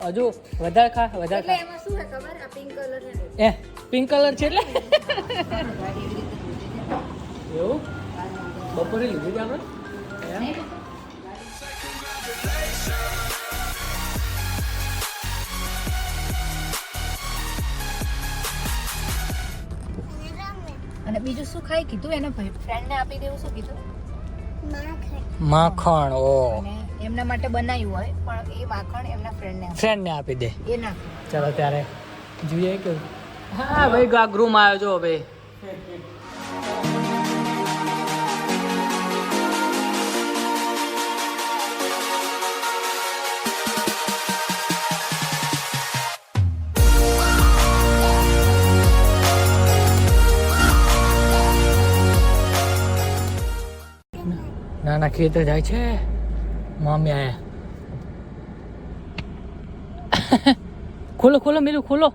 હજુ વધારે ખા વધારે ખા. એમાં શું છે ખબર આ પિંક કલર છે એ પિંક કલર છે એટલે એવું બપોરે લીધી હતી આપણે એમ? અને બીજું શું ખાઈ કીધું એને ભાઈ ફ્રેન્ડને આપી દેવું શું કીધું માખણ ઓ અને એમના માટે બનાવ્યું હોય પણ એ માખણ એમના ફ્રેન્ડને આપી દે. એ ના ચાલો ત્યારે જોઈએ કે હા ભાઈ આ ગ્રુમ આવ્યો જો ભાઈ. નાના ખેતર જાય છે મમ્મી આયા. ખોલો ખોલો મેરું ખોલો.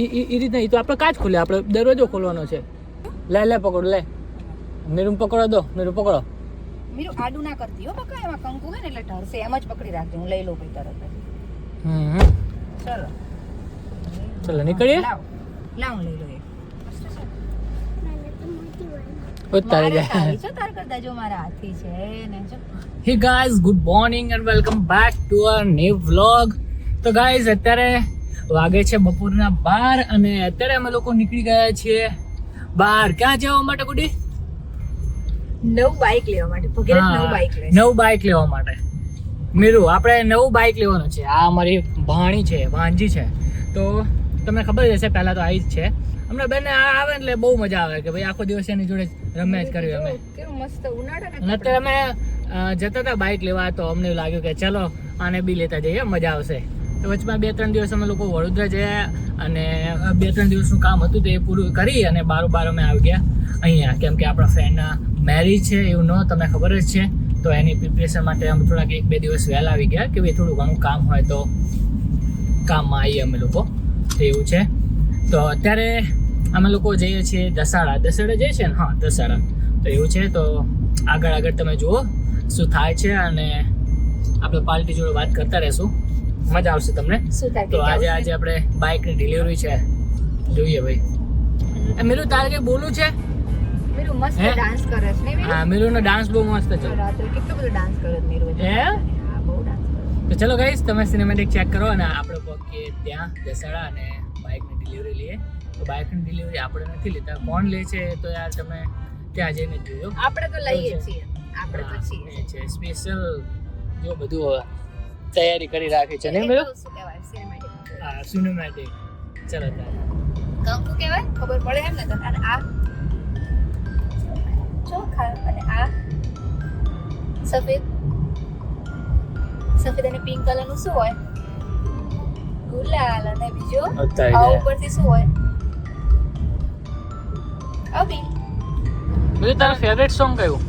એ રીતના એ તો આપણે કાચ ખોલે આપણે દરવાજો ખોલવાનો છે. લે લે પકડો લે મેરું પકડો દો મેરું પકડો. મીરું આડું ના કરતી હો બકા એમાં કંકુ હે ને એટલે ઢળશે એમ જ પકડી રાખજો હું લઈ લઉં ભાઈ તરત જ ચલો ચલો નીકળીએ. લાવ લાવ લઈ લો ઉતારી જાય. છો તાર કરતા જો મારા હાથી છે ને જો hey guys good morning and welcome back to our new vlog. તો ગાઈઝ અત્યારે વાગે છે બપોરના 12 અને અત્યારે અમે લોકો નીકળી ગયા છીએ બહાર. ક્યાં જવા માટે ગુડી? નવું બાઇક લેવા માટે ભગીરથ નવું બાઇક લે નવું બાઇક લેવા માટે. મીરુ આપણે નવું બાઇક લેવાનું છે. આ અમારી ભાણી છે ભાંજી છે તો તમને ખબર જ હશે પહેલા તો આવી જ છે. હમણાં બેન આવે એટલે બહુ મજા આવે કે ભાઈ આખો દિવસ એની જોડે રમ્યા જ કર્યું અમે. કેવું મસ્ત ઉનાળા અને અત્યારે અમે જતા હતા બાઇક લેવા તો અમને એવું લાગ્યું કે ચલો આને બી લેતા જઈએ મજા આવશે. તો વચમાં 2-3 દિવસ અમે લોકો વડોદરા જયા અને 2-3 દિવસનું કામ હતું તો એ પૂરું કરી અને બારોબાર અમે આવી ગયા અહીંયા કેમ કે આપણા ફ્રેન્ડના મેરેજ છે એવું ન તમને ખબર જ છે તો એની પ્રિપરેશન માટે અમે થોડાક 1-2 દિવસ વહેલા આવી ગયા કે ભાઈ થોડું ઘણું કામ હોય તો કામમાં આવીએ અમે લોકો તો એવું છે. તો અત્યારે અમે લોકો જઈએ છીએ દસાડા જઈએ છીએ ને હા દસાડા તો એવું છે. તો આગળ તમે જુઓ શું થાય છે અને આપણે પાર્ટી જોડે વાત કરતા રહેશું મજા આવશે તમને. તો આજે આપણે બાઇકની ડિલિવરી છે જોઈએ ભાઈ. મેરું તારે કંઈ બોલું છે? મીરું મસ્ત ડાન્સ કરે છે ને હા મેરુનો ડાન્સ બહુ મસ્ત છે. રાત્રે કેટલો બધો ડાન્સ કર્યો મીરું હે હા બહુ ડાન્સ તો ચલો ગાઈસ તમે સિનેમેટિક ચેક કરો અને આપણે પહોંચીએ ત્યાં દસાડા અને બાઇકની ડિલિવરી લઈએ. તો બાઇકની ડિલિવરી આપણે નથી લેતા કોણ લે છે તો યાર તમે ત્યાં જઈને જોજો. આપણે તો લઈએ છીએ આપણે તો છીએ છે સ્પેશિયલ જો બધું તૈયારી કરી રાખી છે ને મેરો. શું કહેવાય સિનેમેટિક હા સિનેમેટિક ચલો ત્યારે કંકુ કહેવાય ખબર પડે એમ ને તો અને આ ચોખા અને આ સફેદ અને પિંક કલરનું શું હોય? ગુલાલ અને બીજો આ ઉપરથી શું હોય? અભી મેરો તારો ફેવરેટ સોંગ કયું?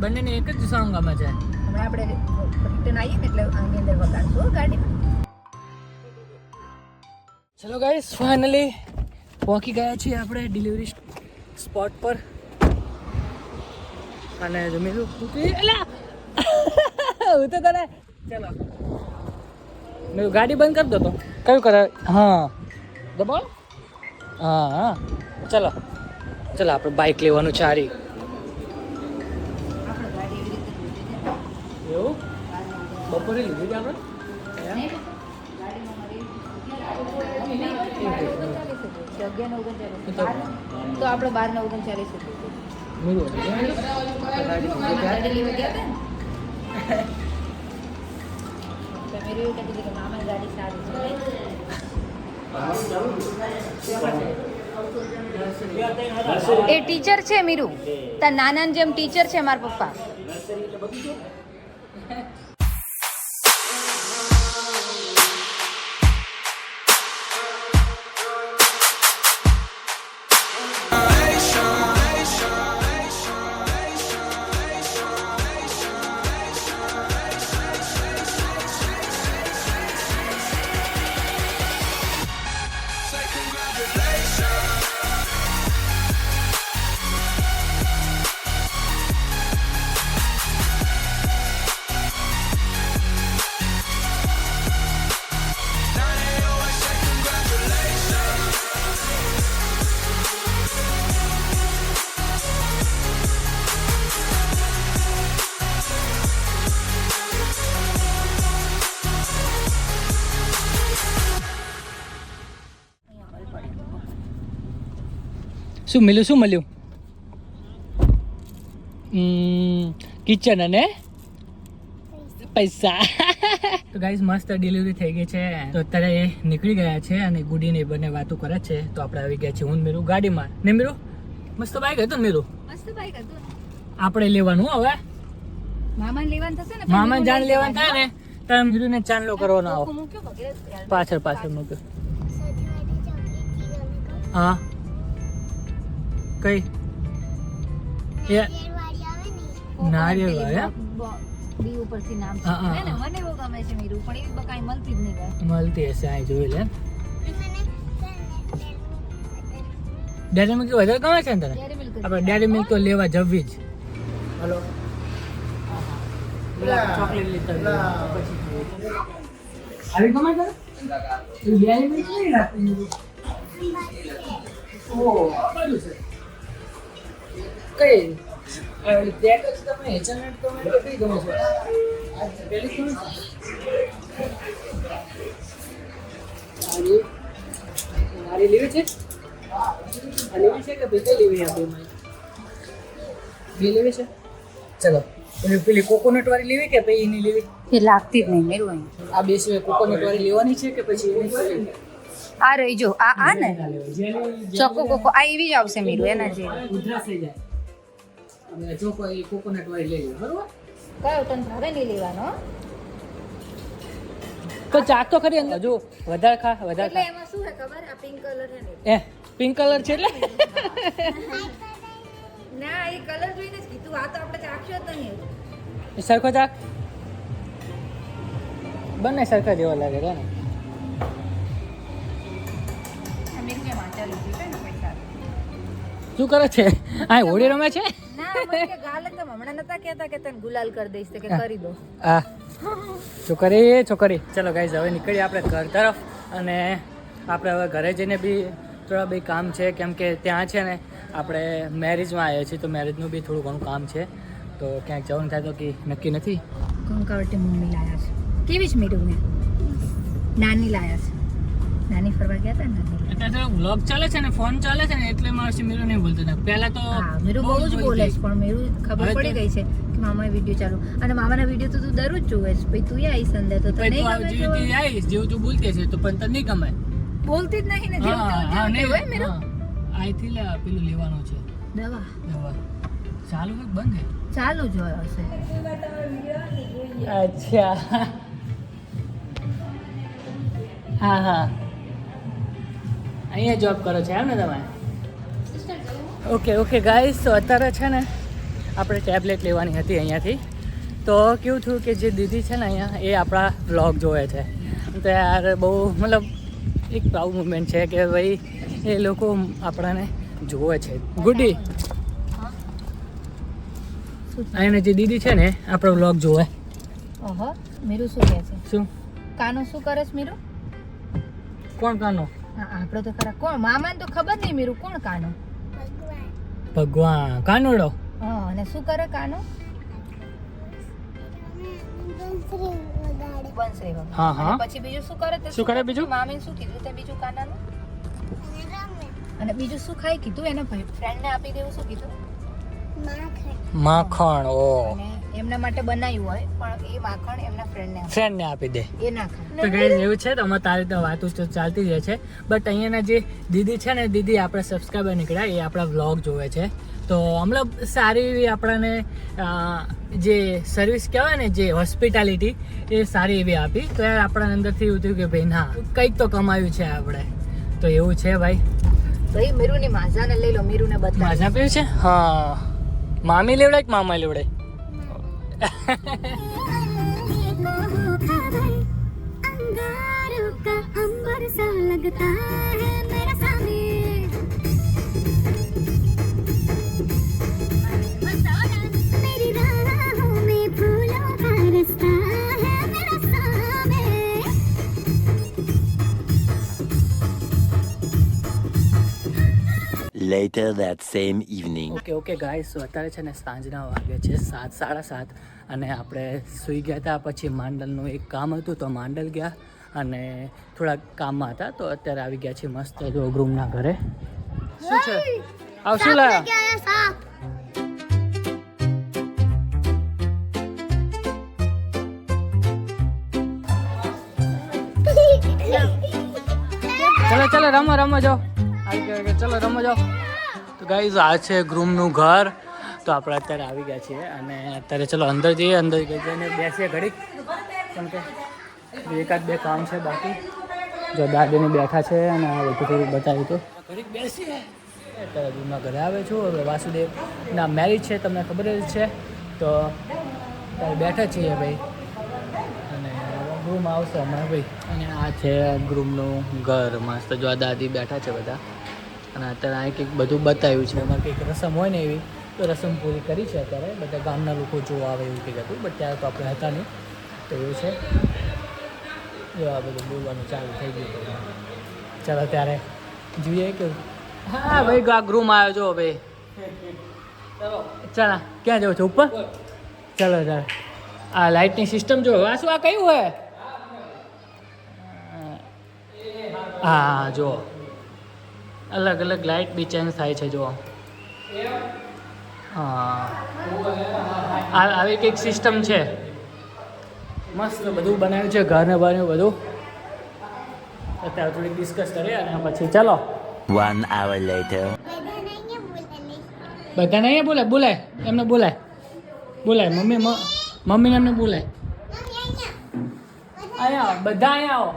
બંનેને એક જ સોંગ ગમે છે. હમણાં આપણે રિટર્ન આવીએ ને એટલે આની અંદર વગાડશું ગાડીમાં. ચલો ગાઈસ ફાઇનલી પહોંચી ગયા છીએ આપણે ડિલિવરી સ્પોટ પર અને જમીલું એલા હું તો તને ચલો મેં ગાડી બંધ કરી દો તો કયું કરે હા દબાવો હા હા ચલો ચલો આપણે બાઇક લેવાનું છે હારી. એવું બપોરે લીધી હતી આપણે તો આપણે 12:39 ગાડી લેવા ગયા હતા ને મેરે એવું કહેતી હતી કે મામાની ગાડી સારી છે. એ ટીચર છે મીરુ તાર નાના જેમ ટીચર છે મારા પપ્પા. શું મળ્યું કિચન અને પૈસા. તો ગાઈસ મસ્ત ડિલિવરી થઈ ગઈ છે. તો અત્યારે એ નીકળી ગયા છે અને ગુડીને બંને વાતો કરે છે. તો આપણે આવી ગયા છે હું ને મીરુ ગાડીમાં. ને મીરુ મસ્ત બાઈક હતું ને મીરુ. મસ્ત બાઈક હતું. આપણે લેવાનું હવે મામાને લેવાનું થશે ને. મામાને જાન લેવાનું થાય ને તો મીરુને ચાંદલો કરવાનો આવો. પાછળ મૂક્યો. હા કઈ એ નારિયેળ વાળા બી ઉપરથી નામ છે હા, ને મને બહુ ગમે છે મીરુ પણ એવી બકાઈ મળતી જ નહીં ગઈ. મળતી હશે આ જોઈ લે. ડેરી મિલ્ક વધારે ગમે છે ને તને? ડેરી મિલ્ક આપણે ડેરી મિલ્ક તો લેવા જવી જ. હલો ચોકલેટ લેતા પછી આવી ગમે તને? ડેરી મિલ્ક નહીં રાખતી. ઓહ બધું છે. કઈ પેકેજ તમે હેઝલનટ ગમે કે કઈ ગમે છે? આ પેલી ગમે છે? મારી લેવી છે? આ લેવી છે કે કઈ લેવી છે? આપણે બે લેવી છે. ચલો પેલી કોકોનટ વાળી લેવી કે પછી એની લેવી? એ લાગતી જ નહીં મીરુ અહીં. આ બે સિવાય કોકોનટ વાળી લેવાની છે કે પછી એની સિવાય? આ રહી જો આ ને ચોકો કોકો આ એવી જ આવશે મીરુ એના જે ઉધરસ થઈ જાય. હવે જો કોઈ કોકોનટ વાળી લઈ લો બરોબર. કયો તને ભાવે નહીં લેવાનો તો ચાક તો ખરી અંદર જો વધારે ખા એટલે એમાં શું છે ખબર આ પિંક કલર છે ને એ પિંક કલર છે એટલે ના એ કલર જોઈને જ કીધું આ તો આપણે ચાખ્યો જ નહીં. સરખો ચાક બંને સરખા જેવા લાગે છે ને. અમે કે વાંચા લીધું છે ને પૈસા શું કરે છે? આ હોળી રમે છે. ના મને કે ગાલ તો હમણાં નતા કહેતા કે તને ગુલાલ કરી દઈશ તો કે કરી દો. આ છોકરી ચલો ગાઈઝ હવે નીકળીએ આપણે ઘર તરફ. અને આપણે હવે ઘરે જઈને બી થોડા બી કામ છે કેમ કે ત્યાં છે ને આપણે મેરેજમાં આવ્યા છીએ તો મેરેજનું બી થોડું ઘણું કામ છે. તો ક્યાંક જવાનું થાય તો કે નક્કી નથી. કંકાવટી મમ્મી લાયા છે કેવી જ મીઠું ને નાની લાયા છે નાની ફરવા ગયા હતા ને અત્યારે વ્લોગ ચાલે છે ને ફોન ચાલે છે ને એટલે મારે મીરુ નહીં બોલતો ને. પહેલા તો હા મીરુ બહુ જ બોલે છે પણ મીરુ ખબર પડી ગઈ છે કે મામાએ વિડિયો ચાલુ અને મામાના વિડિયો તો તું દરરોજ જોવે છે ભાઈ તું આવીશ અંદર તો તને નહીં ગમે તો આવીશ જેવું તું બોલતી છે તો પણ તને નહીં ગમે. બોલતી જ નહીં ને જેવું તેવું નહીં હોય મીરુ. આઈથી લે પેલું લેવાનું છે દવા ચાલુ હોય બંધ હે ચાલુ જ હોય હશે. અચ્છા હા અહીંયા જોબ કરો છો એમ ને તમે? ઓકે ગાઈસ તો અત્યારે છે ને આપણે ટેબ્લેટ લેવાની હતી અહીંયાથી. તો કેવું થયું કે જે દીદી છે ને અહીંયા એ આપણા વ્લોગ જોવે છે તો યાર બહુ મતલબ એક પ્રાઉડ મુમેન્ટ છે કે ભાઈ એ લોકો આપણાને જોવે છે. ગુડી અહીંયા જે દીદી છે ને આપણો વ્લોગ જોવે. ઓહો મીરુ શું કહે છે? શું કાનો શું કરે છે મીરુ? કોણ કાનો? હા આપણો તો ખરા કોણ મામાને તો ખબર નહીં મીરુ કોણ કાનો? ભગવાન કાનોડો. હા અને શું કરે કાનો? બંસરી વગાડે. હા અને પછી બીજું શું કરે? શું કરે બીજું? મામીને શું કીધું તે બીજું કાનાનું? અને બીજું શું ખાઈ કીધું એના ફ્રેન્ડને આપી દેવું શું કીધું? માખણ. ઓ અને એમના માટે બનાવ્યું હોય પણ એ માખણ એમના ફ્રેન્ડને આપી દે. એ ના ખાય. તો ગાઈસ એવું છે તો અમારે તારી તો વાતો તો ચાલતી જ રહે છે બટ અહીંયાના જે દીદી છે ને દીદી આપણા સબસ્ક્રાઈબર નીકળ્યા એ આપણા વ્લોગ જોવે છે. તો મતલબ સારી એવી આપણાને જે સર્વિસ કહેવાય ને જે હોસ્પિટાલિટી એ સારી એવી આપી. તો યાર આપણા અંદરથી એવું થયું કે ભાઈ ના કંઈક તો કમાયું છે આપણે. તો એવું છે ભાઈ. ભાઈ મીરુની માઝાને લઈ લો મીરુને બતાવ. માઝા પીવું છે? હા મામી લેવડાય કે મામા લેવડાય? Later that same evening. Okay guys તો અત્યારે છે ને સાંજના વાગે છે 7, 7:30 અને આપણે સૂઈ ગયા હતા. પછી માંડલનું એક કામ હતું તો માંડલ ગયા અને થોડા કામમાં હતા તો અત્યારે આવી ગયા છે મસ્ત જો ગ્રુમના ઘરે. શું છે? આવ શું લાયા ચલો ચલો રમો રમો જાઓ આવી ગયા ચલો રમો જાઓ તો ગાઈઝ આ છે ગ્રૂમનું ઘર તો આપણે અત્યારે આવી ગયા છીએ અને અત્યારે ચલો અંદર જઈએ અંદર જઈને બેસીએ ઘડીક કેમ કે એકાદ બે કામ છે બાકી જો દાદીને બેઠા છે અને આ બધું થોડુંક બતાવ્યું તો ઘડીક બેસીએ અત્યારે ગ્રૂમના ઘરે આવે છું હવે વાસુદેવના મેરેજ છે તમને ખબર જ છે તો અત્યારે બેઠા છીએ ભાઈ અને ગ્રૂમ આવશે હમણાં ભાઈ અને આ છે ગ્રૂમનું ઘર મસ્ત જો આ દાદી બેઠા છે બધા અને અત્યારે આ કંઈક બધું બતાવ્યું છે એમાં કંઈક રસમ હોય ને એવી તો રસમ પૂરી કરી છે અત્યારે બધા ગામના લોકો જોવા આવે એવું કંઈક હતું બટ ત્યારે તો આપણે હતા નહીં તો એવું છે જો આ બધું બોલવાનું ચાલુ થઈ ગયું ચાલો ત્યારે જોઈએ કે હા ભાઈ આ ગ્રૂમ આવ્યો જો ભાઈ ચાલો ક્યાં જાવ છો ઉપર ચાલો ચાલો આ લાઇટની સિસ્ટમ જો આ શું આ કયું હોય હા જો અલગ અલગ લાઇટ બી ચેન્જ થાય છે જો હા આવી કંઈક સિસ્ટમ છે મસ્ત બધું બનાવ્યું છે ઘરને બન્યું બધું અત્યારે થોડીક ડિસ્કસ કરીએ અને પછી ચાલો 1 hour later. બધાને અહીંયા બોલાય બોલાય એમને બોલાય બોલાય મમ્મીને એમને બોલાય અહીંયા બધા અહીંયા આવો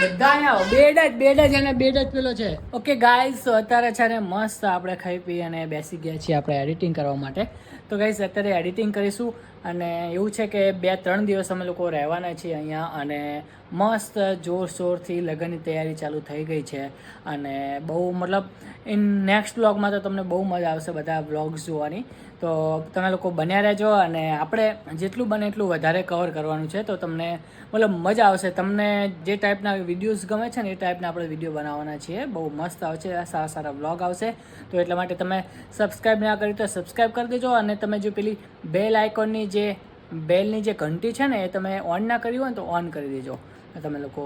બધા અહીંયા આવો બેડ જ અને બેડ જ પેલો છે ઓકે ગાઈઝ અત્યારે છે ને મસ્ત આપણે ખાઈ પી અને બેસી ગયા છીએ આપણે એડિટિંગ કરવા માટે તો ગાઈઝ અત્યારે એડિટિંગ કરીશું અને એવું છે કે 2-3 દિવસ અમે લોકો રહેવાના છીએ અહીંયા અને મસ્ત જોરશોરથી લગ્નની તૈયારી ચાલુ થઈ ગઈ છે અને બહુ મતલબ નેક્સ્ટ વ્લોગમાં તો તમને બહુ મજા આવશે બધા વ્લોગ્સ જોવાની તો તમે લોકો બન્યા રહેજો અને આપણે જેટલું બને એટલું વધારે કવર કરવાનું છે તો તમને મતલબ મજા આવશે તમને જે ટાઈપના વિડીયોઝ ગમે છે ને એ ટાઈપના આપણે વિડીયો બનાવવાના છીએ બહુ મસ્ત આવશે સારા સારા વ્લોગ આવશે તો એટલા માટે તમે સબસ્ક્રાઈબ ના કરી તો સબસ્ક્રાઈબ કરી દેજો અને તમે જો પેલી બેલ આઇકોનની જે બેલની જે ઘંટી છે ને એ તમે ઓન ના કરી હોય ને તો ઓન કરી દેજો તમે લોકો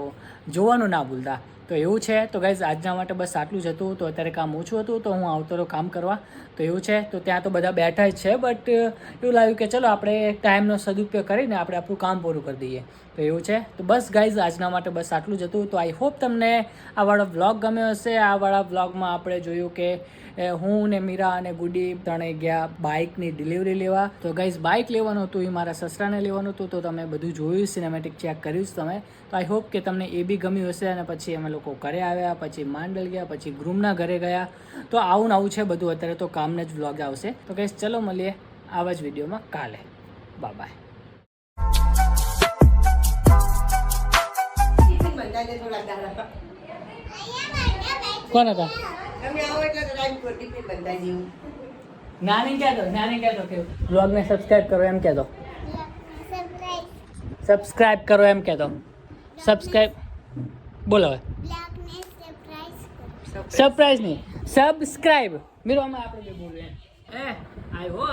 જોવાનું ના ભૂલતા તો એવું છે તો ગાઈઝ આજના માટે બસ આટલું જ હતું તો અત્યારે કામ ઓછું હતું તો હું આવતો રહ્યો કામ કરવા તો એવું છે તો ત્યાં તો બધા બેઠા જ છે બટ એવું લાગ્યું કે ચલો આપણે ટાઈમનો સદુપયોગ કરીને આપણે આપણું કામ પૂરું કરી દઈએ તો એવું છે તો બસ ગાઈઝ આજના માટે બસ આટલું જ હતું તો આઈ હોપ તમને આવાળો વ્લોગ ગમ્યો હશે આવાળા વ્લોગમાં આપણે જોયું કે હું ને મીરા અને ગુડી ત્રણેય ગયા બાઇકની ડિલિવરી લેવા તો ગાઈઝ બાઇક લેવાનું હતું એ મારા સસરાને લેવાનું હતું તો તમે બધું જોયું સિનેમેટિક ચેક કર્યું જ તમે તો આઈ હોપ કે તમને એ બી ગમ્યું હશે અને પછી અમે લોકો ઘરે આવ્યા પછી માંડલ ગયા પછી ગ્રૂમના ઘરે ગયા તો આવું ને આવું છે બધું અત્યારે તો કામને જ વ્લોગ આવશે તો ગાઈઝ ચલો મળીએ આવા જ વિડીયોમાં કાલે બાય કોણ હતા નાની કહેતો કે બ્લોગને સબસ્ક્રાઇબ કરો એમ કહેતો સબસ્ક્રાઇબ કરો એમ કહેતો સબસ્ક્રાઇબ બોલો હવે સરપ્રાઈઝ નહીં સબસ્ક્રાઇબ મીરો અમે આપણે બોલવું એમ આવ્યો